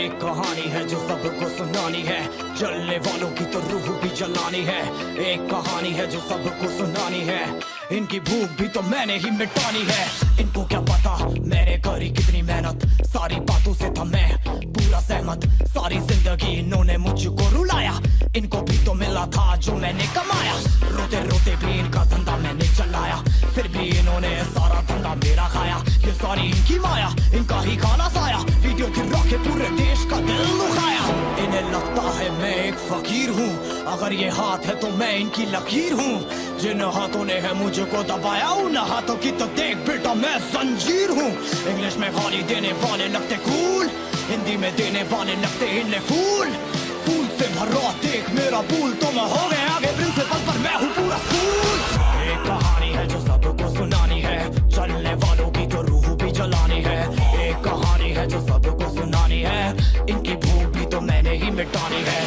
एक कहानी है जो सबको सुनानी है, जलने वालों की तो रूह भी जलानी है। एक कहानी है जो सबको सुनानी है, इनकी भूख भी तो मैंने ही मिटानी है। इनको क्या पता मैंने करी कितनी मेहनत, सारी बातों से था मैं पूरा सहमत। सारी जिंदगी इन्होंने मुझको रुलाया, इनको भी तो मिला था जो मैंने कमाया। रोते रोते भी इनका धंधा मैंने चलाया, फिर भी इन्होंने सारा धंधा मेरा खाया। ये सारी इनकी माया, इनका ही खाना साया, वीडियो गिरा के पूरे देश का दिल दुखाया। इन्हें लगता है मैं एक फकीर हूँ, अगर ये हाथ है तो मैं इनकी लकीर हूँ। जिन हाथों ने है मुझको दबाया, उन हाथों की तो देख बेटा मैं जंजीर हूँ। इंग्लिश में गाली देने वाले लगते कूल, हिंदी में देने वाले लगते इन्हें फूल। फूल से भरा देख मेरा फूल, तो मैं हो गया आगे प्रिंसिपल पर मैं हूँ पूरा स्कूल। एक कहानी है जो सबको सुनानी है, चलने वालों की तो रूह भी जलानी है। एक कहानी है जो सबको सुनानी है, इनकी भूख भी तो मैंने ही मिटानी है।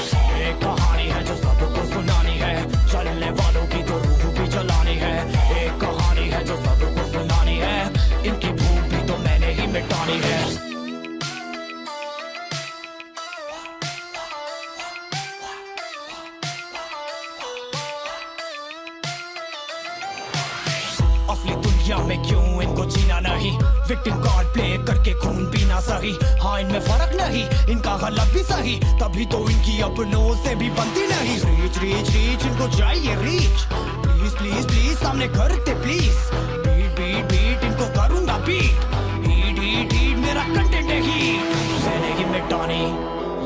एक कहानी है जो सबको सुनानी है, चलने वालों की तो रूह भी जलानी है। एक कहानी है जो सबको सुनानी है, इनकी भूख भी तो मैंने ही मिटानी है। असली दुनिया में क्यों इनको जीना नहीं, विक्टिम कार्ड प्ले करके खून पीना सही। हाँ इनमें फर्क नहीं, इनका गलत भी सही, तभी तो इनकी अपनों से भी बनती नहीं। रीच रीच रीच इनको चाहिए रीच, प्लीज प्लीज प्लीज सामने करते प्लीज। बीट बीट बीट इनको करूंगा बीट, हीट हीट हीट मेरा कंटेंट है हीट। मैंने ही मिटानी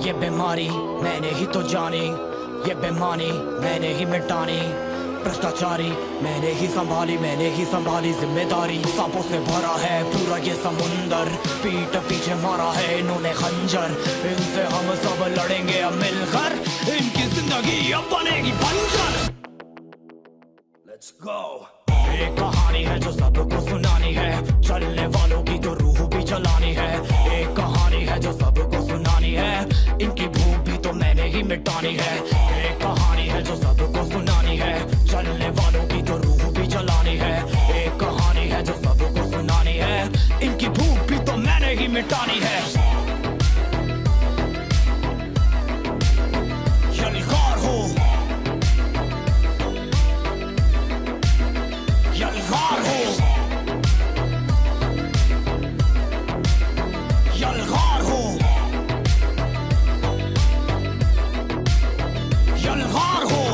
ये बीमारी, मैंने ही तो जानी ये बेमानी, मैंने ही मिटानी भ्रष्टाचारी। मैंने ही संभाली जिम्मेदारी। सांपों से भरा है पूरा ये समुंदर, पीठ पीछे मारा है इन्होंने खंजर। इनसे हम सब लड़ेंगे अब मिलकर, इनकी जिंदगी अब बनेगी बंजर। Let's go। एक कहानी है जो सबको सुनानी है, चलने वालों की तो रूह भी जलानी है। एक कहानी है जो सबको सुनानी है, इनकी भूख भी तो मैंने ही मिटानी है। एक कहानी है जो सबको सुनानी है, चलने वालों की तो रूह भी जलानी है। एक कहानी है जो सबको सुनानी है, इनकी भूख भी तो मैंने ही मिटानी है। यलगार हो, यलगार हो, यलगार हो, यलगार हो।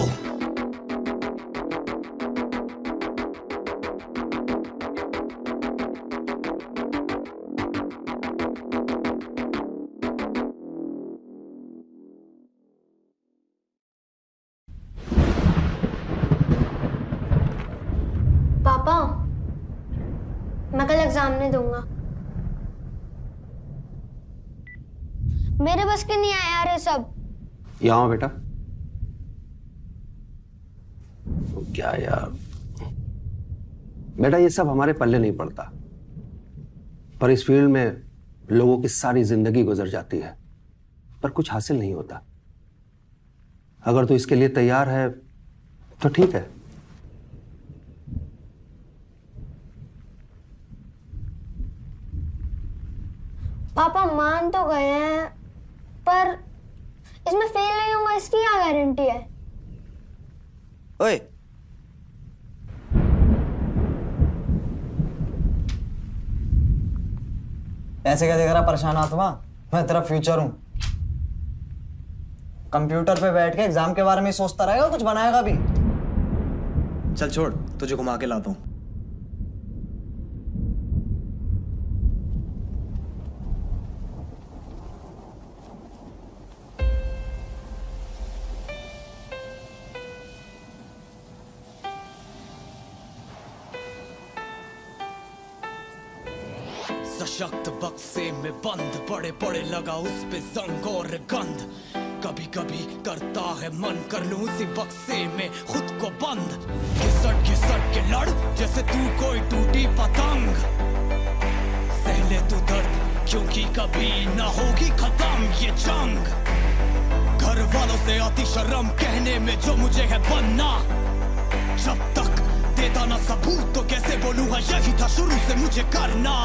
पापा, मैं कल एग्जाम नहीं दूंगा। मेरे बस के नहीं आया यार ये सब। यहाँ आओ बेटा। क्या यार बेटा, ये सब हमारे पल्ले नहीं पड़ता, पर इस फील्ड में लोगों की सारी जिंदगी गुजर जाती है पर कुछ हासिल नहीं होता। अगर तू इसके लिए तैयार है तो ठीक है। पापा मान तो गए हैं, पर इसमें फेल नहीं होगा इसकी क्या गारंटी है? ओए, ऐसे क्या देख रहा परेशान आत्मा? मैं तेरा फ्यूचर हूं। कंप्यूटर पे बैठ के एग्जाम के बारे में सोचता रहेगा, कुछ बनाएगा भी? चल छोड़, तुझे घुमा के लाता हूं। सशक्त बक्से में बंद, बड़े बड़े लगा उस पे जंग और गंध। कभी कभी करता है मन कर लूं उसी बक्से में खुद को बंद। घिसट के लड़ जैसे तू कोई टूटी पतंग। सहले तू दर्द क्योंकि कभी ना होगी खत्म ये जंग। घर वालों से आती शर्म कहने में जो मुझे है बनना। जब तक देता ना सबूत तो कैसे बोलूं, यही था शुरू से मुझे करना।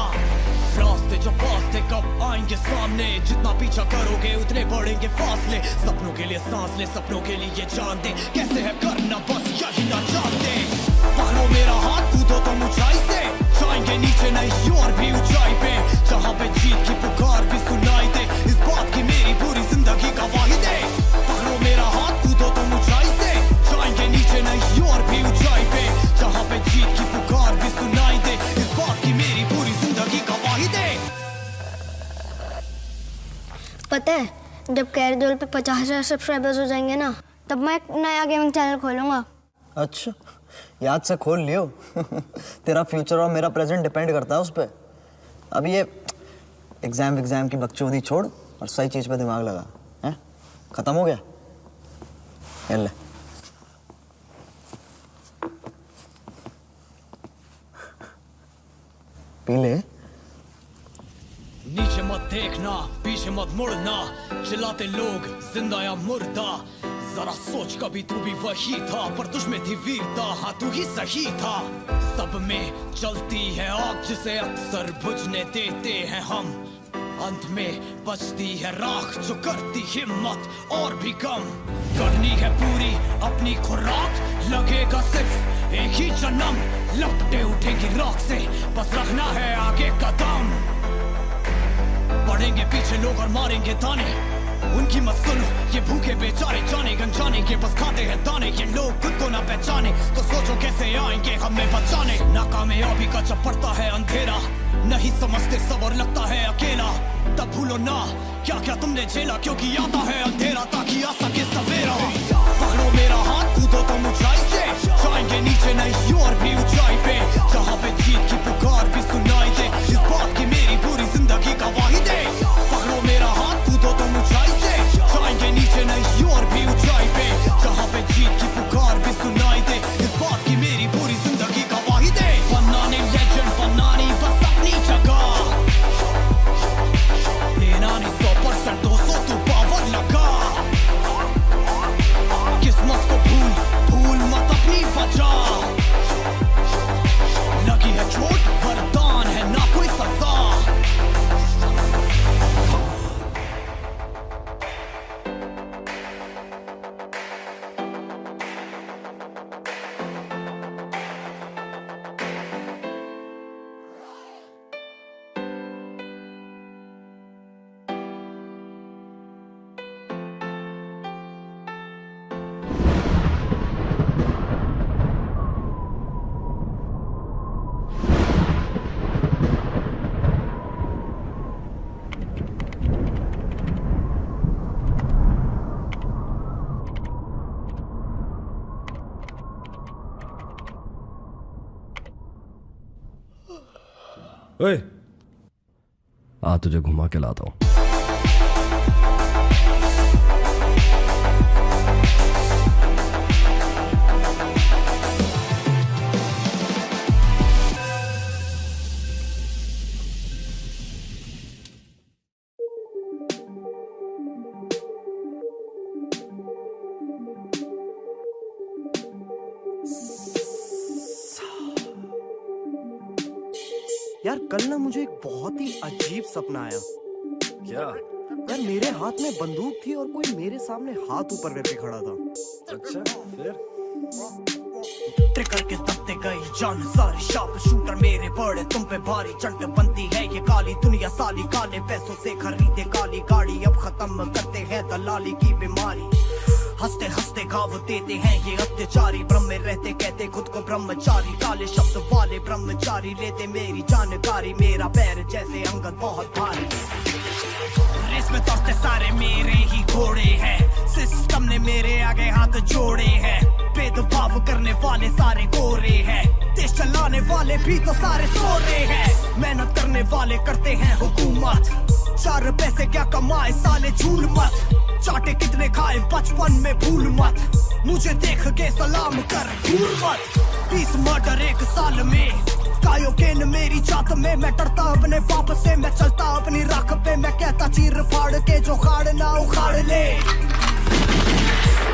रास्ते जो पास थे कब आएंगे सामने, जितना पीछा करोगे उतने बढ़ेंगे फासले। सपनों के लिए सांस ले, सपनों के लिए जान दे, कैसे है करना बस यही ना जानते। पकड़ो मेरा हाथ, कूदो तुम ऊंचाई से, जाएंगे नीचे नहीं और भी ऊंचाई पे, जहाँ पे जीत की पुकार भी सुनाई दे, इस बात की मेरी पूरी जिंदगी गवाही दे। पकड़ो मेरा हाथ, कूदो तुम ऊंचाई से, जाएंगे नीचे नहीं और भी ऊंचाई पे, जहाँ पे जीत की पुकार भी सुनाई दे, इस बात की मेरी पूरी जिंदगी गवाही दे। पता है जब कैरदोल पे 50,000 सब्सक्राइबर्स हो जाएंगे ना, तब मैं एक नया गेमिंग चैनल खोलूंगा। अच्छा, याद से खोल लियो। तेरा फ्यूचर और मेरा प्रेजेंट डिपेंड करता है उस पर। अब ये एग्जाम की बकचोदी छोड़ और सही चीज पे दिमाग लगा। हैं? खत्म हो गया? ये ले। पी ले। नीचे मत देखना, पीछे मत मुड़ना, चिल्लाते लोग जिंदा या मुर्दा। जरा सोच कभी तू भी वही था, पर तुझ में थी वीरता, हाँ तू ही सही था। सब में चलती है आग जिसे अक्सर बुझने देते हैं हम, अंत में बचती है राख जो करती हिम्मत और भी कम। करनी है पूरी अपनी खुराक, लगेगा सिर्फ एक ही जन्म, लपटे उठेंगी राख से, बस रखना है आगे कदम। बढ़ेंगे पीछे लोग और मारेंगे ताने, उनकी मत सुनो ये भूखे बेचारे, जाने गंजाने के बस खाते हैं दाने। ये लोग खुद को ना पहचाने तो सोचो कैसे आएंगे हमें बचाने। नाकामयाबी का जब पड़ता है अंधेरा, नहीं समझते सबर लगता है अकेला, तब भूलो ना क्या क्या तुमने झेला, क्योंकि आता है अंधेरा ताकि आ सके सवेरा। पकड़ो मेरा हाथ, कूदो तुम ऊंचाई से, जाएंगे नीचे नहीं और भी ऊंचाई पे, जहाँ पे जीत की पुकार भी सुनाई दे, इस बात की मेरी पूरी जिंदगी गवाही दे। पकड़ो मेरा हाथ, कूदो तुम ऊंचाई से, जाएंगे नीचे नहीं और भी ऊंचाई पे, जहाँ पे जीत की पुकार भी सुनाई दे, इस बात की मेरी पूरी जिंदगी गवाही दे। बनाने लेजेंड बनानी बस अपनी जगह, देना नहीं 100% 200 तू पावर लगा। किस्मत को भूल मत अपनी वजह, लगी है चोट वरदान है ना कोई सजा। ओए, आ तुझे घुमा के लाता हूं। यार कल ना मुझे एक बहुत ही अजीब सपना आया। क्या? यार मेरे हाथ में बंदूक थी और कोई मेरे सामने हाथ ऊपर करके खड़ा था। अच्छा, फिर? ट्रिगर के दबते गई जान सारी, शार्प शूटर मेरे बड़े तुम पे भारी, चंट बनती है ये काली दुनिया साली, काले पैसों से खरीदे काली गाड़ी, अब खत्म करते हैं दलाली की बीमारी। हंसते हंसते घाव देते हैं ये अत्याचारी, ब्रह्म में रहते कहते खुद को ब्रह्मचारी, काले शब्द वाले ब्रह्मचारी लेते मेरी जानकारी, मेरा पैर जैसे अंगद बहुत भारी। रेस में दौड़ते सारे मेरे ही घोड़े हैं, सिस्टम ने मेरे आगे हाथ जोड़े हैं, भेदभाव करने वाले सारे गोरे हैं, देश चलाने वाले भी तो सारे सो रहे हैं, मेहनत करने वाले करते हैं हुकूमत, 4 पैसे क्या कमाए साले झूल मत, चाटे कितने खाए बचपन में भूल मत, मुझे देख के सलाम कर भूल मत। 20 मर्डर 1 साल में, कायोकेन मेरी जात में, मैं डरता अपने बाप से, मैं चलता अपनी राख पे, मैं कहता चीर फाड़ के जो खाड़ ना उखाड़ ले।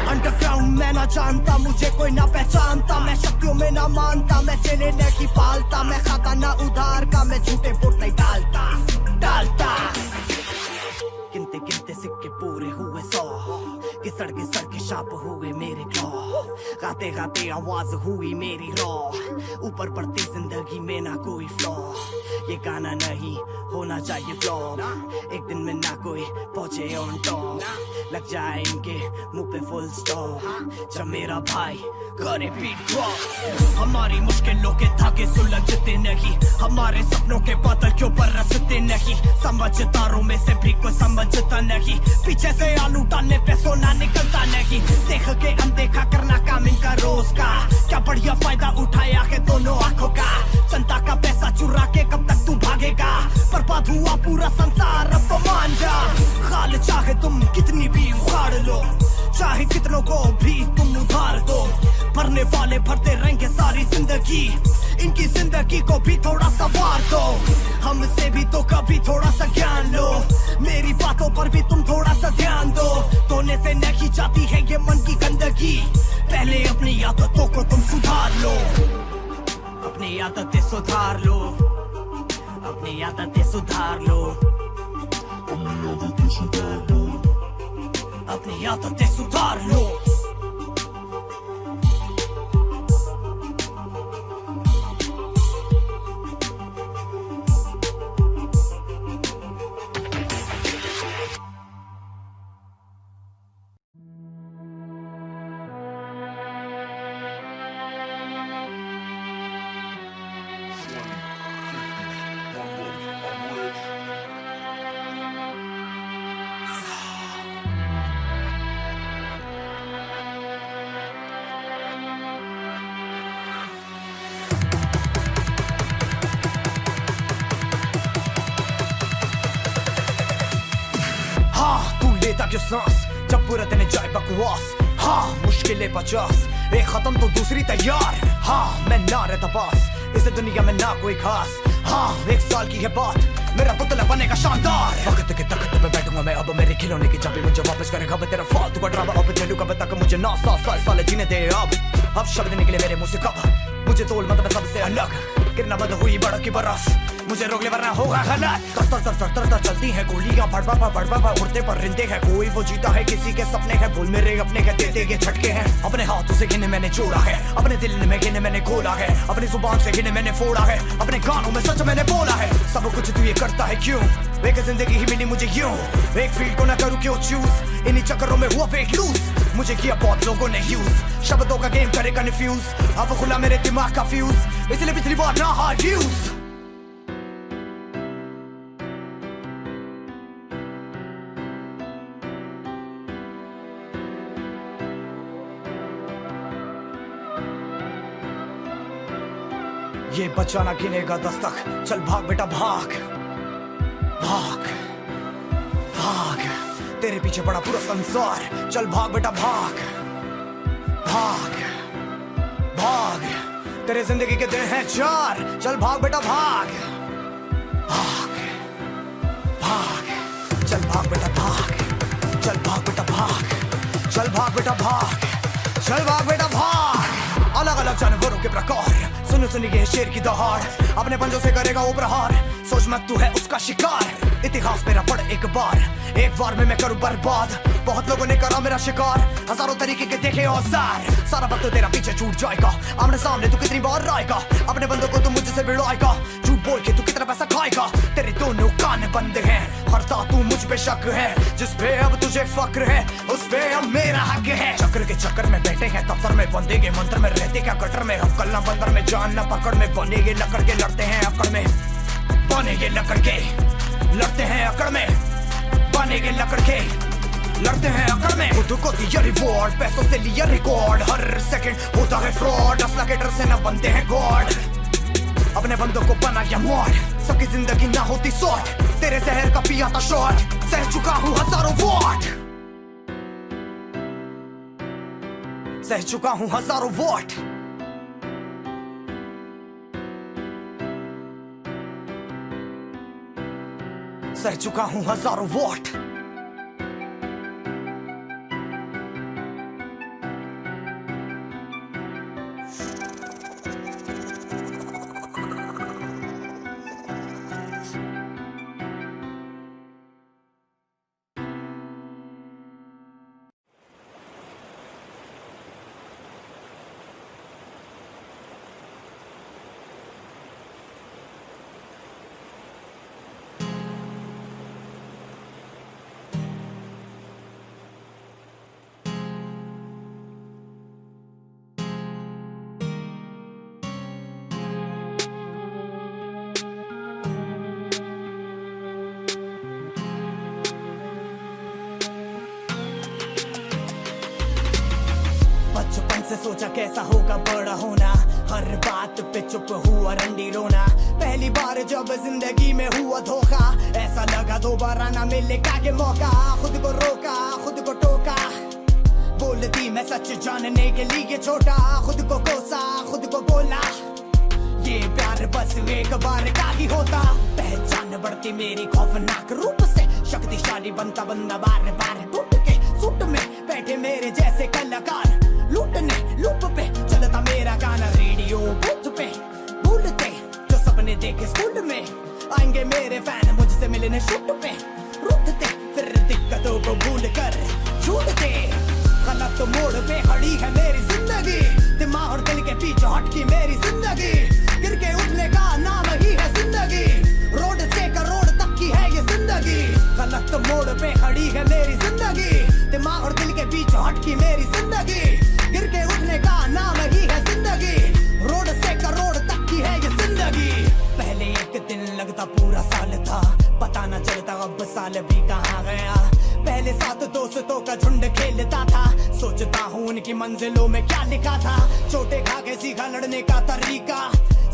अंडरग्राउंड मैं ना जानता, मुझे कोई ना पहचानता, मैं शक्तियों में ना मानता, मैं चेले नहीं पालता, मैं खाता ना उधार का, मैं झूठे वोट नहीं डालता गिनते गिनते सिक्के पूरे हुए 100, कि सड़के शाप हुए मेरे क्लॉ, गाते गाते आवाज हुई मेरी रॉ, ऊपर बढ़ती जिंदगी में ना कोई फ्लॉ, ये गाना नहीं होना चाहिए फ्लॉप, एक दिन में ना कोई पहुंचे ऑन टॉप, लग जाए इनके मुंह पे फुल स्टॉप, जब मेरा भाई करे बीट ड्रॉप। हमारी मुश्किलों के धागे सुलझते नहीं, हमारे सपनों के बादल क्यों बरसते नहीं, समझदारों में से भी कोई समझता नहीं, पीछे से आलू डालने पे सोना निकलता नहीं, देख के अनदेखा करना काम इनका रोज का, क्या बढ़िया फायदा उठाया है दोनों आंखों का, जनता का पैसा चुरा के कब तक तू भागेगा, बर्बाद हुआ पूरा संसार अब तो मान जा, खाल चाहे तुम कितनी भी उखाड़ लो, चाहे कितनों को भी तुम उधार दो, भरने वाले भरते रहेंगे सारी जिंदगी, इनकी जिंदगी को भी थोड़ा सा वार दो, हमसे भी तो कभी थोड़ा सा ज्ञान लो, मेरी बातों पर भी तुम थोड़ा सा ध्यान दो, धोने से नहीं जाती है ये मन की गंदगी, पहले अपनी आदतों को तुम सुधार लो, अपनी आदतें सुधार लो, अपनी आदतें सुधार लो, अपनी आदतें सुधार लो। लेता क्यों सांस जब पूरा दिन जाए बकवास, हाँ मुश्किलें 50, एक खत्म तो दूसरी तैयार, हाँ मैं ना रहता पास इस दुनिया में ना कोई खास, हाँ 1 साल की है बात मेरा पुतला बनेगा शानदार, वक्त के तख्त पे बैठूंगा मैं अब, मेरे खिलौने की चाबी मुझे वापस करेगा तेरा फालतू का ड्रामा, अब चलूंगा कब तक मुझे 9 साल जीने दे, अब शब्द निकले मेरे मुंह से कब, मुझे तोल मतलब सबसे अलग, गिरना बंद हुई बड़ों की बर्फ, मुझे रोक ले वरना होगा गलत, तर चलती है गोलियां, बड़बा उड़ते पर रिंदे हैं, कोई वो जीता है किसी के सपने हैं, भूल मेरे अपने के देते ये झटके हैं, अपने हाथों से गिने मैंने जोड़ा है, अपने दिल में गिने मैंने खोला है, अपनी जुबान से गिने मैंने फोड़ा है, अपने गानों में सच मैंने बोला है, सब कुछ तू ये करता है क्यों, एक जिंदगी ही मिली मुझे यूं, एक फील्ड को ना करूं क्यों चूज, इन्हीं चक्करों में हुआ वेट लूज, मुझे किया बहुत लोगों ने यूज, शब्दों का गेम करे कंफ्यूज, अब खुला मेरे दिमाग का फ्यूज, इसलिए पिछली बार ना हार यूज। ये बचाना गिनेगा 10 तक, चल भाग बेटा भाग भाग भाग, तेरे पीछे पड़ा पूरा संसार, चल भाग बेटा भाग भाग भाग, तेरे जिंदगी के दिन हैं 4, चल भाग बेटा भाग भाग भाग, चल भाग बेटा भाग, चल भाग बेटा भाग, चल भाग बेटा भाग, चल भाग बेटा भाग, अलग अलग जानवरों के प्रकार, सुन ये शेर की दहाड़, अपने पंजों से करेगा वो प्रहार, सोच मत तू है उसका शिकार, इतिहास मेरा पढ़ एक बार में मैं करूं बर्बाद, बहुत लोगों ने करा मेरा शिकार, हजारों तरीके के देखे औजार, सारा वक्त तेरा पीछे छूट जाएगा, आमने सामने तू कितनी बार आएगा, अपने बंदों को तू मुझसे भिड़ाएगा, झूठ बोल के तू कितना पैसा खाएगा, तेरे दोनों कान बंद हैं, हरता तू मुझ पे शक है, जिस पे अब तुझे फक्र है उस पे अब मेरा हक है, चक्र के चक्कर में बैठे हैं दफ्तर में, बंदेगे मंत्र में रहते क्या कटर में, अब कल ना बंदर में जान ना पकड़ में, बनेगे लकड़ के लड़ते हैं अकड़ में, बनेगे लकड़ के लड़ते हैं अकड़ में, बनेगे लकड़ के लड़ते हैं अकड़ में, खुद को दिया रिवॉर्ड, पैसों से लिया रिकॉर्ड, हर सेकंड होता है फ्रॉड, असला के डर से न बनते हैं गॉड, अपने बंदों को बनाया मॉड, सबकी जिंदगी ना होती शॉर्ट, तेरे जहर का पिया था शॉट, सह चुका हूँ हजारों वॉट, सह चुका हूँ हजारों वॉट, सह चुका हूँ हजारों वॉट। बचपन से सोचा कैसा होगा बड़ा होना, हर बात पे चुप हुआ रंडी रोना। पहली बार जब जिंदगी में हुआ धोखा, ऐसा लगा दोबारा ना मिलेगा ये मौका। खुद को रोका, खुद को टोका, बोलती मैं सच जानने के लिए छोटा। खुद को कोसा, खुद को बोला, ये प्यार बस एक बार का ही होता। पहचान बढ़ती मेरी खौफनाक रूप से, शक्तिशाली बनता बंदा बार बार टूट के। सूट में बैठे मेरे जैसे कलाकार, लूटने लूप पे चलता मेरा गाना। रेडियो बूथ पे भूलते जो सपने देखे स्कूल में, आएंगे मेरे फैन मुझसे मिलने शूट पे। रूठते फिर दिक्कतों को भूल कर छूटते। गलत मोड़ पे खड़ी है मेरी जिंदगी, दिमाग और दिल के पीछे हटकी मेरी जिंदगी। गिर के उठने का नाम ही है जिंदगी, रोड से करोड़ तक की है ये जिंदगी। गलत मोड़ पे खड़ी है मेरी जिंदगी, दिमाग और दिल के पीछे हटकी मेरी जिंदगी। गिर के उठने का नाम ही है जिंदगी, रोड से करोड़ तक की है ये जिंदगी। पहले एक दिन लगता पूरा साल था, पता न चलता अब साल भी कहाँ गया। पहले साथ दोस्तों का झुंड खेलता था, सोचता हूँ उनकी मंजिलों में क्या लिखा था। छोटे खा के सीखा लड़ने का तरीका,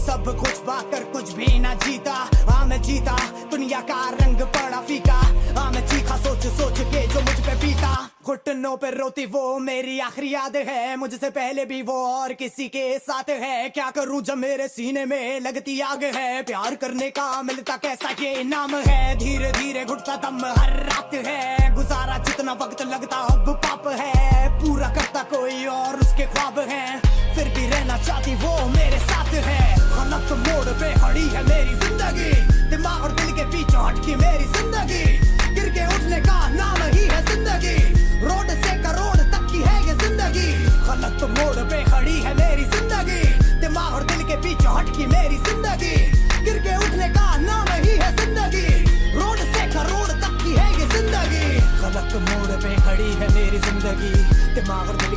सब कुछ पाकर कुछ भी ना जीता। हाँ मैं जीता, दुनिया का रंग पड़ा फीका। हाँ मैं चीखा सोच सोच के जो मुझ पे पीता। घुटनों पे रोती वो मेरी आखिरी याद है, मुझसे पहले भी वो और किसी के साथ है। क्या करूं जब मेरे सीने में लगती आग है, प्यार करने का मिलता कैसा ये इनाम है। धीरे धीरे घुटता दम हर रात है, गुजारा जितना वक्त लगता अब पाप है। पूरा करता कोई और उसके ख्वाब हैं, फिर भी रहना चाहती वो मेरे साथ है। गलत मोड़ पे खड़ी है मेरी जिंदगी, दिमाग और दिल के पीछे हटकी मेरी जिंदगी। गिर के उठने का नाम ही है जिंदगी, रोड से करोड़ तक की है ये जिंदगी। गलत मोड़ पे खड़ी है मेरी जिंदगी, दिमाग और दिल के पीछे हटकी मेरी जिंदगी। गिर के उठने का नाम ही है जिंदगी, रोड से करोड़ तक की है ये जिंदगी। गलत मोड़ पे खड़ी है मेरी जिंदगी, दिमाग और दिल